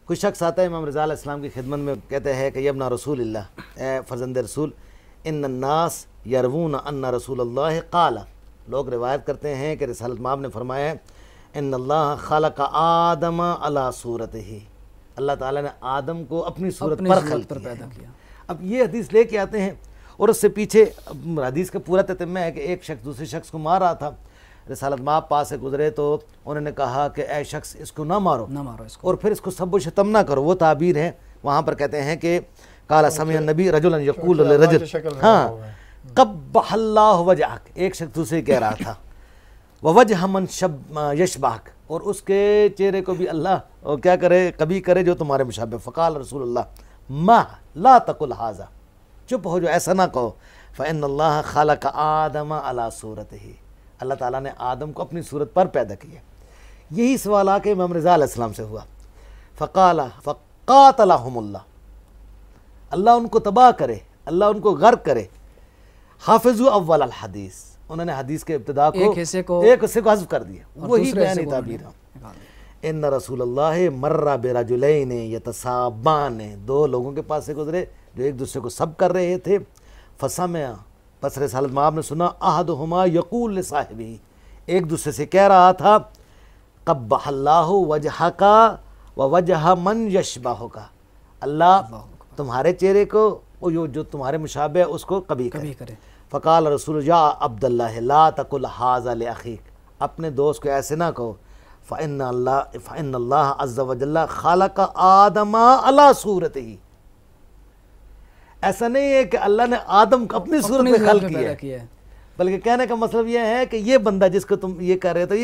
کوئی شخص آتا ہے امام رضا علیہ السلام کی خدمت میں، کہتے ہیں کہ یبنا رسول اللہ، اے فرزند رسول، ان الناس یروون ان رسول اللہ قال، لوگ روایت کرتے ہیں کہ رسالت مآب نے فرمایا ان اللہ خلق آدم علی صورتہ، اللہ تعالیٰ نے آدم کو اپنی صورت پر خلق پیدا کیا۔ اب یہ حدیث لے کے آتے ہیں، اور اس سے پیچھے حدیث کا پورا تتمہ ہے کہ ایک شخص دوسرے شخص کو مار رہا تھا، رسالت مآب پاس سے گزرے تو انہوں نے کہا کہ اے شخص اس کو نہ مارو اس کو، اور پھر اس کو سب و شتم نہ کرو۔ وہ تعبیر ہے وہاں پر کہتے ہیں کہ قال سمع النبی رجلا یقول لرجل، ہاں قبح اللہ وجہک، ایک شخص دوسرے کہہ رہا تھا ووجہ من یشبہک، اور اس کے چہرے کو بھی اللہ کیا کرے، کبھی کرے جو تمہارے مشابہ۔ فقال رسول اللہ ما لا تقل ھذا، چپ ہو جو ایسا نہ کہو، فإن اللہ خلق آدم علی صورتہ، اللہ تعالیٰ نے آدم کو اپنی صورت پر پیدا کیا۔ یہی سوال آ کے امام رضا علیہ السلام سے ہوا، فقاتلہم اللہ، اللہ ان کو تباہ کرے، اللہ ان کو غرق کرے۔ حافظوا اول الحدیث، انہوں نے حدیث کے ابتدا کو ایک حصے کو حذف کر دیا، وہی بیانی تعبیر ہے۔ ان رسول اللہ مر برجلین یتسابان، دو لوگوں کے پاس سے گزرے جو ایک دوسرے کو سب کر رہے تھے، فسمع، پس رسالت مآب نے سنا، احدہما یقول لصاحبہ، ایک دوسرے سے کہہ رہا تھا قبح اللہ وجہک ووجہ من یشبہک، اللہ تمہارے چہرے کو جو تمہارے مشابہ ہے اس کو کبھی کرے۔ فقال رسول یا عبداللہ لا تقل ھذا لاخیک، اپنے دوست کو ایسے نہ کہو، فإن اللہ عز وجل خلق آدم علی صورتہ، ایسا نہیں ہے کہ اللہ نے آدم کو اپنی صورت میں خلق کیا ہے، بلکہ کہنے کا مطلب یہ ہے کہ یہ بندہ جس کو تم یہ کر رہے تھے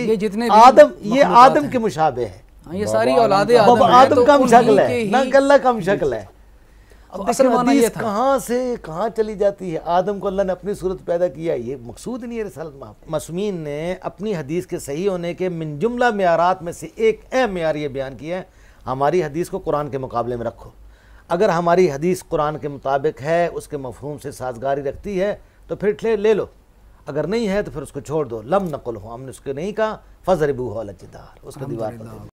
یہ آدم کے مشابہ ہے، یہ ساری اولاد آدم کم شکل ہے، نہ اللہ کم شکل ہے۔ اب اصل معنی یہ حدیث تھا کہاں سے کہاں چلی جاتی ہے، آدم کو اللہ نے اپنی صورت پیدا کیا، یہ مقصود نہیں ہے رسالت مآب۔ معصومین نے اپنی حدیث کے صحیح ہونے کے من جملہ معیارات میں سے ایک اہم معیار یہ بیان کیا ہے، ہماری حدیث کو قرآن کے مقابلے میں رکھو، اگر ہماری حدیث قرآن کے مطابق ہے، اس کے مفہوم سے سازگاری رکھتی ہے تو پھر لے لو، اگر نہیں ہے تو پھر اس کو چھوڑ دو۔ لم نقل ہو، ہم نے اس کو نہیں کہا، فضربوہ علی الجدار، اس کو دیوار پر